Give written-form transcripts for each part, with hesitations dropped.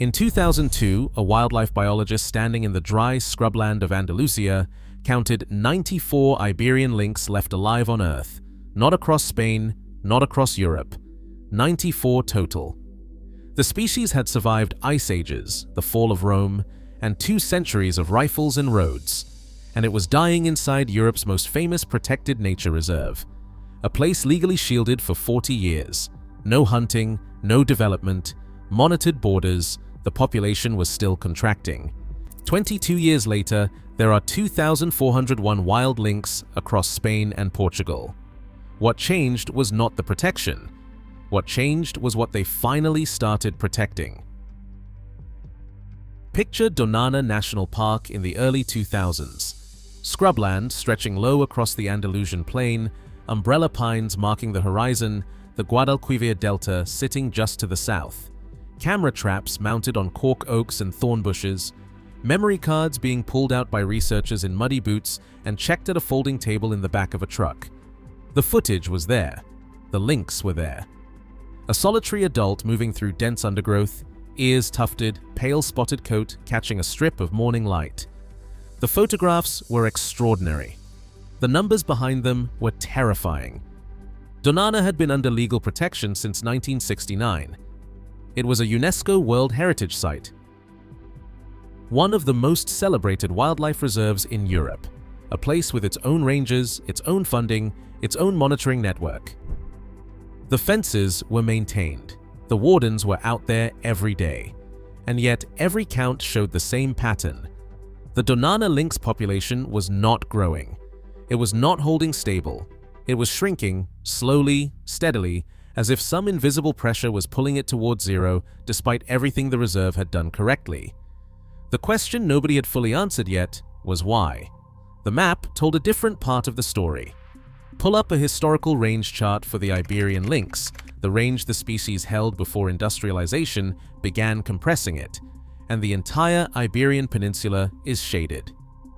In 2002, a wildlife biologist standing in the dry scrubland of Andalusia counted 94 Iberian lynx left alive on Earth, not across Spain, not across Europe. 94 total. The species had survived ice ages, the fall of Rome, and 2 centuries of rifles and roads, and it was dying inside Europe's most famous protected nature reserve, a place legally shielded for 40 years. No hunting, no development, monitored borders, the population was still contracting. 22 years later, there are 2,401 wild lynx across Spain and Portugal. What changed was not the protection. What changed was what they finally started protecting. Picture Doñana National Park in the early 2000s. Scrubland stretching low across the Andalusian plain, umbrella pines marking the horizon, the Guadalquivir Delta sitting just to the south. Camera traps mounted on cork oaks and thorn bushes, memory cards being pulled out by researchers in muddy boots and checked at a folding table in the back of a truck. The footage was there. The lynx were there. A solitary adult moving through dense undergrowth, ears tufted, pale spotted coat catching a strip of morning light. The photographs were extraordinary. The numbers behind them were terrifying. Doñana had been under legal protection since 1969. It was a UNESCO World Heritage Site, one of the most celebrated wildlife reserves in Europe, a place with its own rangers, its own funding, its own monitoring network. The fences were maintained. The wardens were out there every day. And yet every count showed the same pattern. The Doñana lynx population was not growing. It was not holding stable. It was shrinking, slowly, steadily, as if some invisible pressure was pulling it towards zero despite everything the reserve had done correctly. The question nobody had fully answered yet was why. The map told a different part of the story. Pull up a historical range chart for the Iberian lynx, the range the species held before industrialization began compressing it, and the entire Iberian Peninsula is shaded.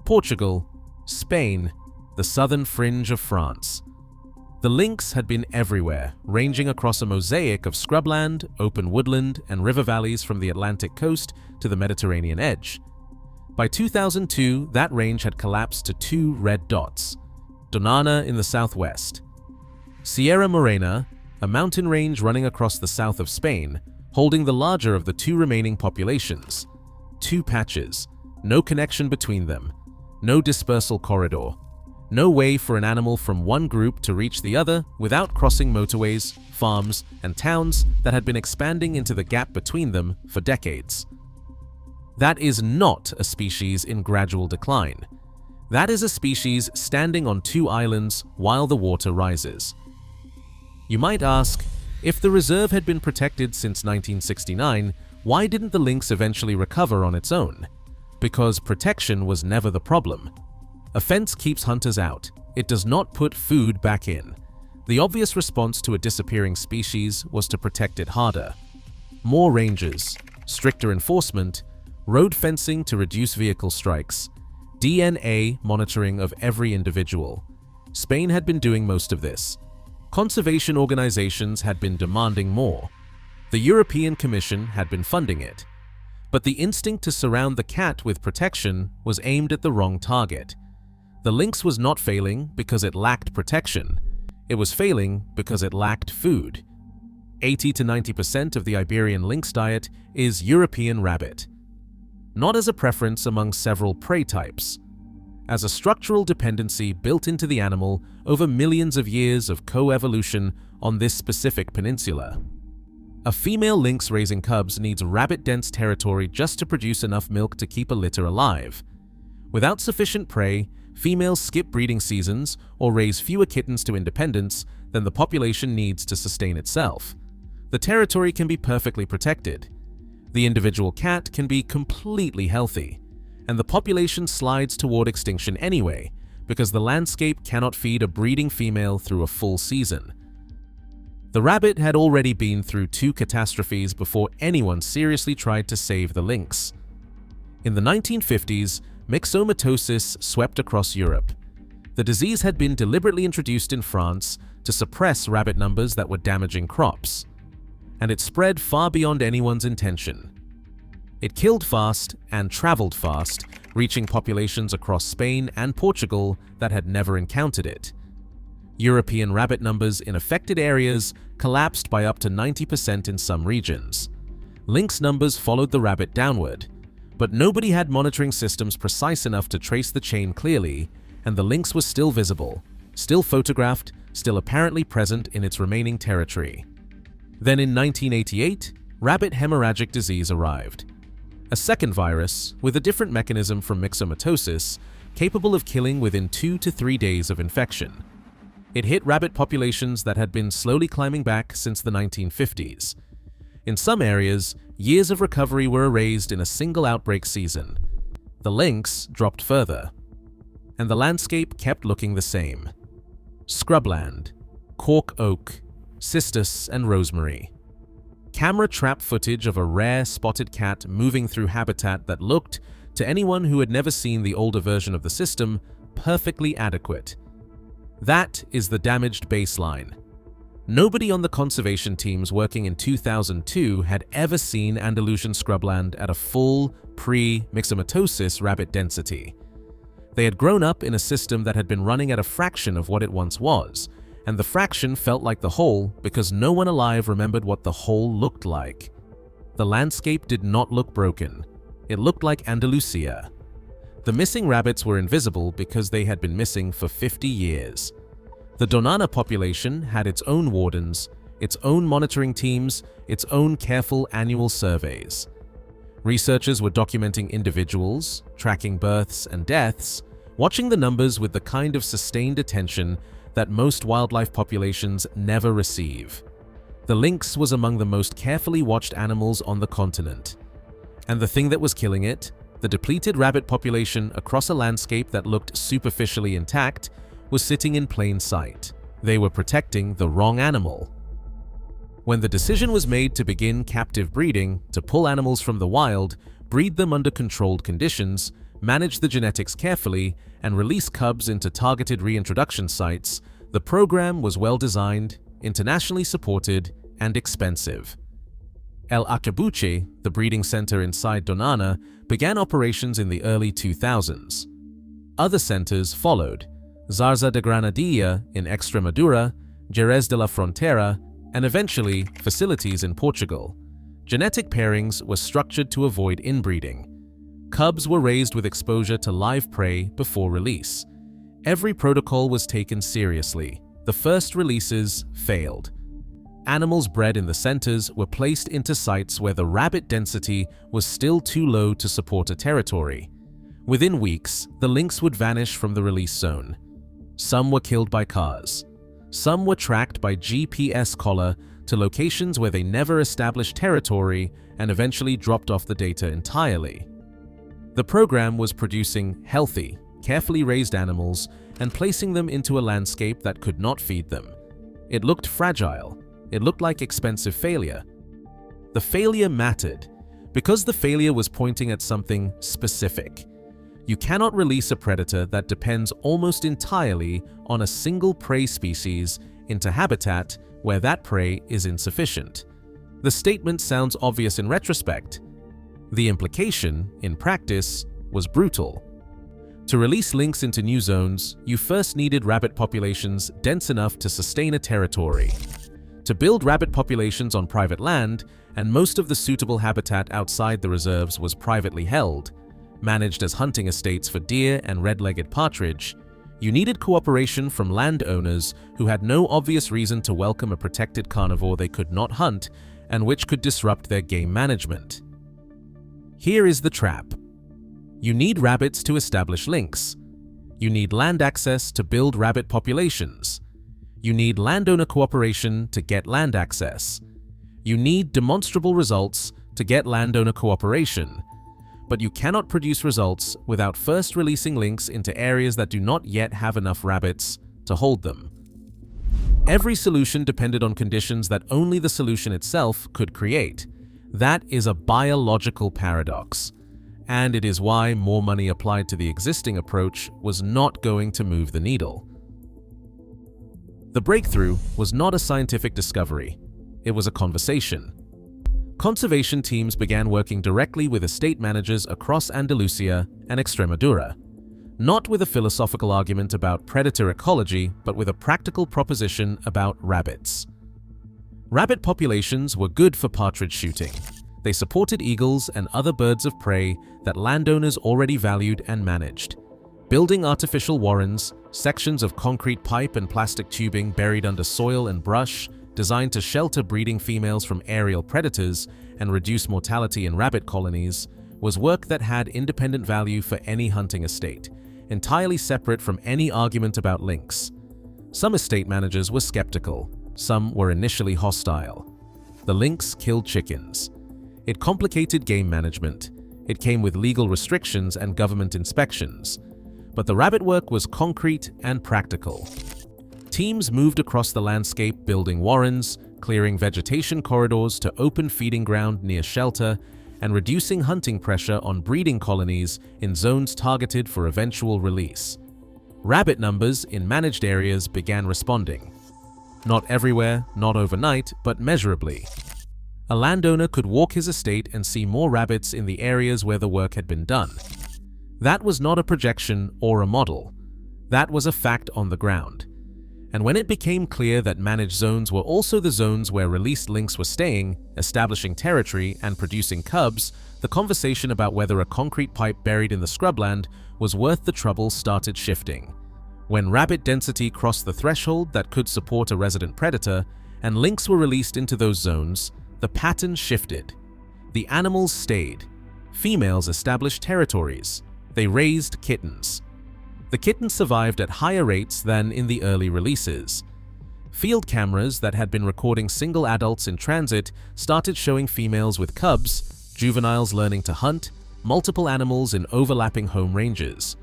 Portugal, Spain, the southern fringe of France. The lynx had been everywhere, ranging across a mosaic of scrubland, open woodland, and river valleys from the Atlantic coast to the Mediterranean edge. By 2002, that range had collapsed to 2 red dots. Doñana in the southwest. Sierra Morena, a mountain range running across the south of Spain, holding the larger of the 2 remaining populations. 2 patches, no connection between them, no dispersal corridor. No way for an animal from one group to reach the other without crossing motorways, farms, and towns that had been expanding into the gap between them for decades. That is not a species in gradual decline. That is a species standing on 2 islands while the water rises. You might ask, if the reserve had been protected since 1969, why didn't the lynx eventually recover on its own? Because protection was never the problem. A fence keeps hunters out. It does not put food back in. The obvious response to a disappearing species was to protect it harder. More rangers, stricter enforcement, road fencing to reduce vehicle strikes, DNA monitoring of every individual. Spain had been doing most of this. Conservation organizations had been demanding more. The European Commission had been funding it. But the instinct to surround the cat with protection was aimed at the wrong target. The lynx was not failing because it lacked protection. It was failing because it lacked food. 80 to 90% of the Iberian lynx diet is European rabbit. Not as a preference among several prey types. As a structural dependency built into the animal over millions of years of co-evolution on this specific peninsula. A female lynx raising cubs needs rabbit-dense territory just to produce enough milk to keep a litter alive. Without sufficient prey, females skip breeding seasons or raise fewer kittens to independence than the population needs to sustain itself. The territory can be perfectly protected. The individual cat can be completely healthy, and the population slides toward extinction anyway because the landscape cannot feed a breeding female through a full season. The rabbit had already been through 2 catastrophes before anyone seriously tried to save the lynx. In the 1950s, myxomatosis swept across Europe. The disease had been deliberately introduced in France to suppress rabbit numbers that were damaging crops, and it spread far beyond anyone's intention. It killed fast and traveled fast, reaching populations across Spain and Portugal that had never encountered it. European rabbit numbers in affected areas collapsed by up to 90% in some regions. Lynx numbers followed the rabbit downward, but nobody had monitoring systems precise enough to trace the chain clearly, and the lynx was still visible, still photographed, still apparently present in its remaining territory. Then in 1988, rabbit hemorrhagic disease arrived. A second virus, with a different mechanism from myxomatosis, capable of killing within 2 to 3 days of infection. It hit rabbit populations that had been slowly climbing back since the 1950s. In some areas, years of recovery were erased in a single outbreak season. The lynx dropped further, and the landscape kept looking the same. Scrubland, cork oak, cistus, and rosemary. Camera trap footage of a rare spotted cat moving through habitat that looked, to anyone who had never seen the older version of the system, perfectly adequate. That is the damaged baseline. Nobody on the conservation teams working in 2002 had ever seen Andalusian scrubland at a full, pre-myxomatosis rabbit density. They had grown up in a system that had been running at a fraction of what it once was, and the fraction felt like the whole because no one alive remembered what the whole looked like. The landscape did not look broken. It looked like Andalusia. The missing rabbits were invisible because they had been missing for 50 years. The Donana population had its own wardens, its own monitoring teams, its own careful annual surveys. Researchers were documenting individuals, tracking births and deaths, watching the numbers with the kind of sustained attention that most wildlife populations never receive. The lynx was among the most carefully watched animals on the continent. And the thing that was killing it, the depleted rabbit population across a landscape that looked superficially intact, was sitting in plain sight. They were protecting the wrong animal. When the decision was made to begin captive breeding, to pull animals from the wild, breed them under controlled conditions, manage the genetics carefully, and release cubs into targeted reintroduction sites, the program was well designed, internationally supported, and expensive. El Acabuche, the breeding center inside Donana, began operations in the early 2000s. Other centers followed: Zarza de Granadilla in Extremadura, Jerez de la Frontera, and eventually facilities in Portugal. Genetic pairings were structured to avoid inbreeding. Cubs were raised with exposure to live prey before release. Every protocol was taken seriously. The first releases failed. Animals bred in the centers were placed into sites where the rabbit density was still too low to support a territory. Within weeks, the lynx would vanish from the release zone. Some were killed by cars. Some were tracked by GPS collar to locations where they never established territory and eventually dropped off the data entirely. The program was producing healthy, carefully raised animals and placing them into a landscape that could not feed them. It looked fragile. It looked like expensive failure. The failure mattered because the failure was pointing at something specific. You cannot release a predator that depends almost entirely on a single prey species into habitat where that prey is insufficient. The statement sounds obvious in retrospect. The implication, in practice, was brutal. To release lynx into new zones, you first needed rabbit populations dense enough to sustain a territory. To build rabbit populations on private land, and most of the suitable habitat outside the reserves was privately held, managed as hunting estates for deer and red-legged partridge, you needed cooperation from landowners who had no obvious reason to welcome a protected carnivore they could not hunt and which could disrupt their game management. Here is the trap. You need rabbits to establish lynx. You need land access to build rabbit populations. You need landowner cooperation to get land access. You need demonstrable results to get landowner cooperation. But you cannot produce results without first releasing lynx into areas that do not yet have enough rabbits to hold them. Every solution depended on conditions that only the solution itself could create. That is a biological paradox, and it is why more money applied to the existing approach was not going to move the needle. The breakthrough was not a scientific discovery, it was a conversation. conservation teams began working directly with estate managers across Andalusia and Extremadura, not with a philosophical argument about predator ecology, but with a practical proposition about rabbits. Rabbit populations were good for partridge shooting. They supported eagles and other birds of prey that landowners already valued and managed. Building artificial warrens, sections of concrete pipe and plastic tubing buried under soil and brush, designed to shelter breeding females from aerial predators and reduce mortality in rabbit colonies, was work that had independent value for any hunting estate, entirely separate from any argument about lynx. Some estate managers were skeptical, some were initially hostile. The lynx killed chickens. It complicated game management. It came with legal restrictions and government inspections. But the rabbit work was concrete and practical. Teams moved across the landscape building warrens, clearing vegetation corridors to open feeding ground near shelter, and reducing hunting pressure on breeding colonies in zones targeted for eventual release. Rabbit numbers in managed areas began responding. Not everywhere, not overnight, but measurably. A landowner could walk his estate and see more rabbits in the areas where the work had been done. That was not a projection or a model. That was a fact on the ground. And when it became clear that managed zones were also the zones where released lynx were staying, establishing territory and producing cubs, the conversation about whether a concrete pipe buried in the scrubland was worth the trouble started shifting. When rabbit density crossed the threshold that could support a resident predator, and lynx were released into those zones, the pattern shifted. The animals stayed. Females established territories. They raised kittens. The kittens survived at higher rates than in the early releases. Field cameras that had been recording single adults in transit started showing females with cubs, juveniles learning to hunt, multiple animals in overlapping home ranges.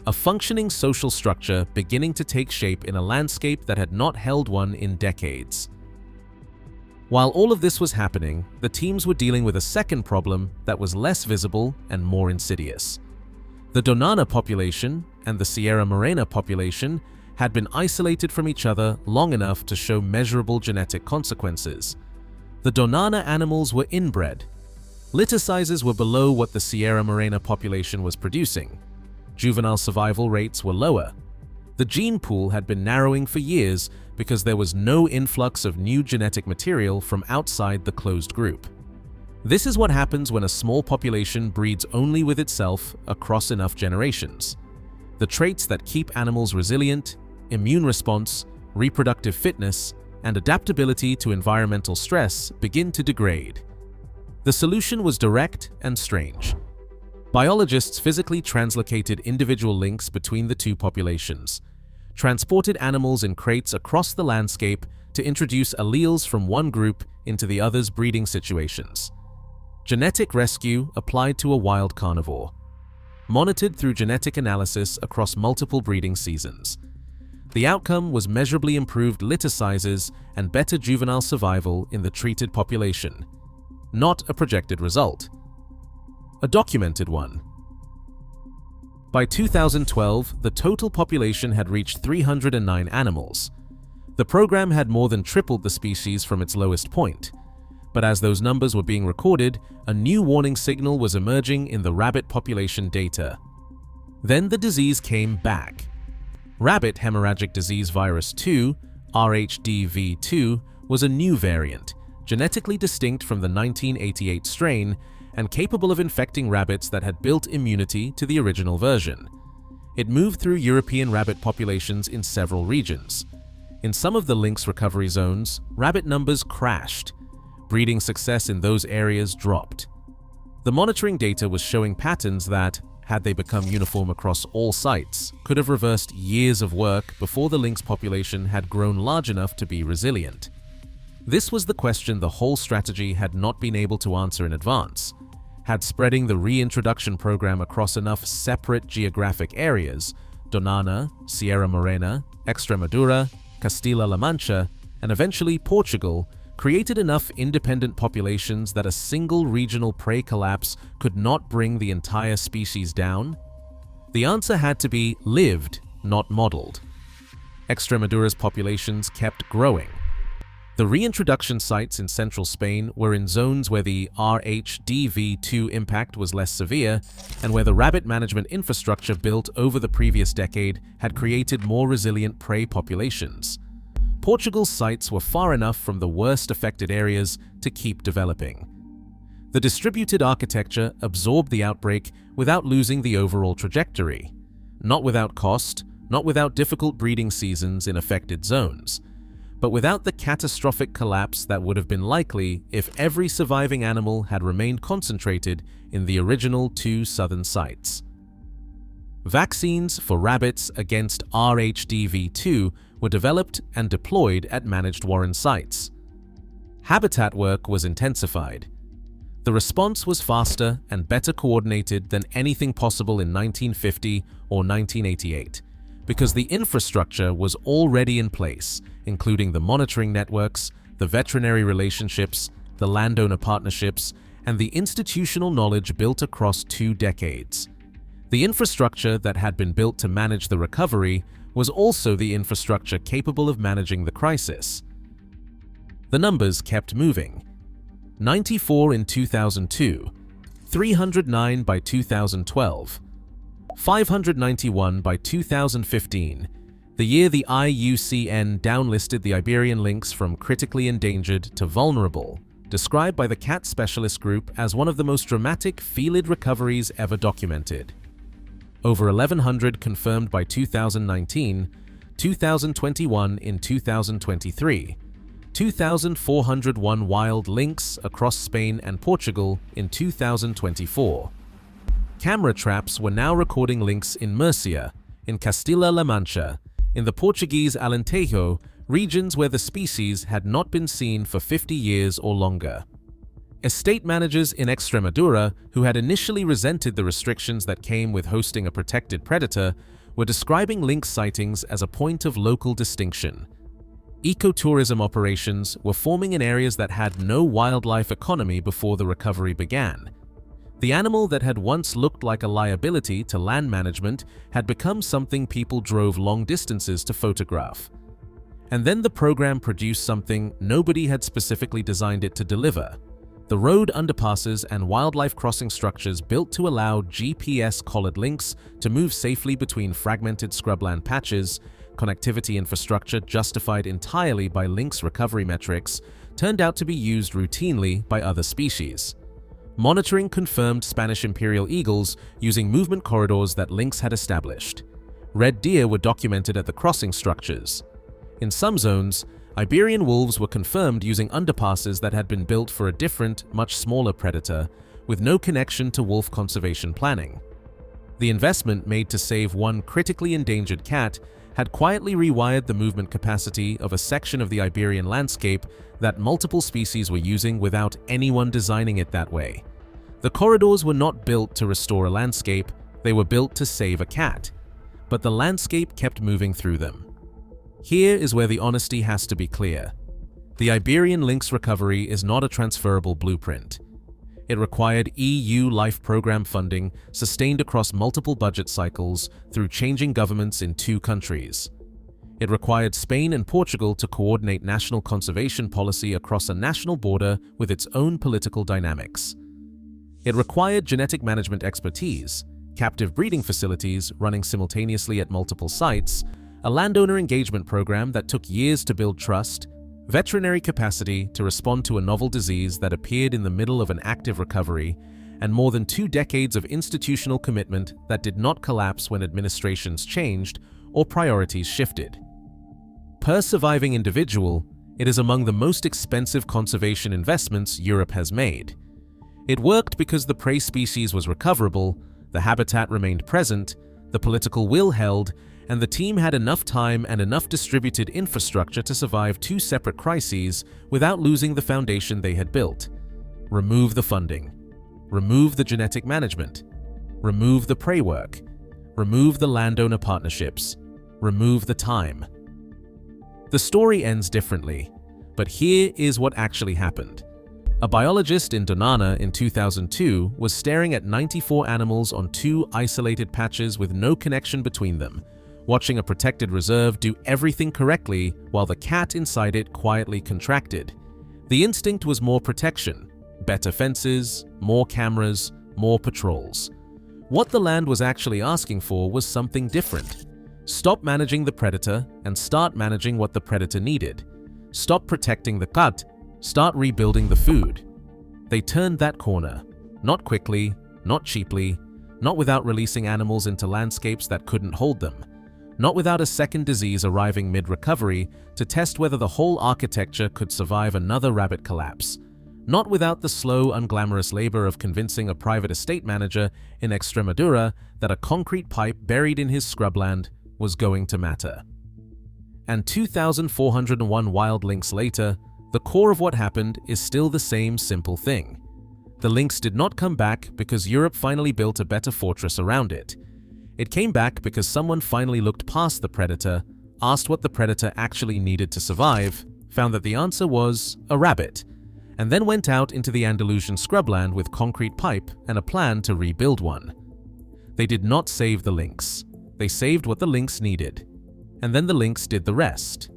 A functioning social structure beginning to take shape in a landscape that had not held one in decades. While all of this was happening, the teams were dealing with a second problem that was less visible and more insidious. The Donana population and the Sierra Morena population had been isolated from each other long enough to show measurable genetic consequences. The Donana animals were inbred. Litter sizes were below what the Sierra Morena population was producing. Juvenile survival rates were lower. The gene pool had been narrowing for years because there was no influx of new genetic material from outside the closed group. This is what happens when a small population breeds only with itself across enough generations. The traits that keep animals resilient, immune response, reproductive fitness, and adaptability to environmental stress begin to degrade. The solution was direct and strange. Biologists physically translocated individual lynx between the two populations, transported animals in crates across the landscape to introduce alleles from one group into the other's breeding situations. Genetic rescue applied to a wild carnivore. Monitored through genetic analysis across multiple breeding seasons. The outcome was measurably improved litter sizes and better juvenile survival in the treated population. Not a projected result. A documented one. By 2012, the total population had reached 309 animals. The program had more than tripled the species from its lowest point. But as those numbers were being recorded, a new warning signal was emerging in the rabbit population data. Then the disease came back. Rabbit hemorrhagic disease virus 2, RHDV2, was a new variant, genetically distinct from the 1988 strain and capable of infecting rabbits that had built immunity to the original version. It moved through European rabbit populations in several regions. In some of the lynx recovery zones, rabbit numbers crashed. Breeding success in those areas dropped. The monitoring data was showing patterns that, had they become uniform across all sites, could have reversed years of work before the lynx population had grown large enough to be resilient. This was the question the whole strategy had not been able to answer in advance. Had spreading the reintroduction program across enough separate geographic areas, Donana, Sierra Morena, Extremadura, Castilla-La Mancha, and eventually Portugal, created enough independent populations that a single regional prey collapse could not bring the entire species down? The answer had to be lived, not modeled. Extremadura's populations kept growing. The reintroduction sites in central Spain were in zones where the RHDV2 impact was less severe and where the rabbit management infrastructure built over the previous decade had created more resilient prey populations. Portugal's sites were far enough from the worst affected areas to keep developing. The distributed architecture absorbed the outbreak without losing the overall trajectory. Not without cost, not without difficult breeding seasons in affected zones, but without the catastrophic collapse that would have been likely if every surviving animal had remained concentrated in the original 2 southern sites. Vaccines for rabbits against RHDV2 were developed and deployed at managed warren sites. Habitat work was intensified. The response was faster and better coordinated than anything possible in 1950 or 1988, because the infrastructure was already in place, including the monitoring networks, the veterinary relationships, the landowner partnerships, and the institutional knowledge built across 2 decades. The infrastructure that had been built to manage the recovery was also the infrastructure capable of managing the crisis. The numbers kept moving. 94 in 2002, 309 by 2012, 591 by 2015, the year the IUCN downlisted the Iberian lynx from critically endangered to vulnerable, described by the cat specialist group as one of the most dramatic felid recoveries ever documented. Over 1,100 confirmed by 2019, 2,021 in 2023, 2,401 wild lynx across Spain and Portugal in 2024. Camera traps were now recording lynx in Murcia, in Castilla-La Mancha, in the Portuguese Alentejo, regions where the species had not been seen for 50 years or longer. Estate managers in Extremadura, who had initially resented the restrictions that came with hosting a protected predator, were describing lynx sightings as a point of local distinction. Ecotourism operations were forming in areas that had no wildlife economy before the recovery began. The animal that had once looked like a liability to land management had become something people drove long distances to photograph. And then the program produced something nobody had specifically designed it to deliver: the road underpasses and wildlife crossing structures built to allow GPS-collared lynx to move safely between fragmented scrubland patches. Connectivity infrastructure justified entirely by lynx recovery metrics turned out to be used routinely by other species. Monitoring confirmed Spanish imperial eagles using movement corridors that lynx had established. Red deer were documented at the crossing structures. In some zones, Iberian wolves were confirmed using underpasses that had been built for a different, much smaller predator, with no connection to wolf conservation planning. The investment made to save one critically endangered cat had quietly rewired the movement capacity of a section of the Iberian landscape that multiple species were using without anyone designing it that way. The corridors were not built to restore a landscape, they were built to save a cat. But the landscape kept moving through them. Here is where the honesty has to be clear. The Iberian lynx recovery is not a transferable blueprint. It required EU Life Programme funding sustained across multiple budget cycles through changing governments in 2 countries. It required Spain and Portugal to coordinate national conservation policy across a national border with its own political dynamics. It required genetic management expertise, captive breeding facilities running simultaneously at multiple sites, a landowner engagement program that took years to build trust, veterinary capacity to respond to a novel disease that appeared in the middle of an active recovery, and more than 2 decades of institutional commitment that did not collapse when administrations changed or priorities shifted. Per surviving individual, it is among the most expensive conservation investments Europe has made. It worked because the prey species was recoverable, the habitat remained present, the political will held, and the team had enough time and enough distributed infrastructure to survive 2 separate crises without losing the foundation they had built. Remove the funding. Remove the genetic management. Remove the prey work. Remove the landowner partnerships. Remove the time. The story ends differently, but here is what actually happened. A biologist in Donana in 2002 was staring at 94 animals on 2 isolated patches with no connection between them, watching a protected reserve do everything correctly while the cat inside it quietly contracted. The instinct was more protection, better fences, more cameras, more patrols. What the land was actually asking for was something different. Stop managing the predator and start managing what the predator needed. Stop protecting the cat, start rebuilding the food. They turned that corner, not quickly, not cheaply, not without releasing animals into landscapes that couldn't hold them, not without a second disease arriving mid-recovery to test whether the whole architecture could survive another rabbit collapse, not without the slow, unglamorous labor of convincing a private estate manager in Extremadura that a concrete pipe buried in his scrubland was going to matter. And 2,401 wild lynx later, the core of what happened is still the same simple thing. The lynx did not come back because Europe finally built a better fortress around it. It came back because someone finally looked past the predator, asked what the predator actually needed to survive, found that the answer was a rabbit, and then went out into the Andalusian scrubland with concrete pipe and a plan to rebuild one. They did not save the lynx. They saved what the lynx needed. And then the lynx did the rest.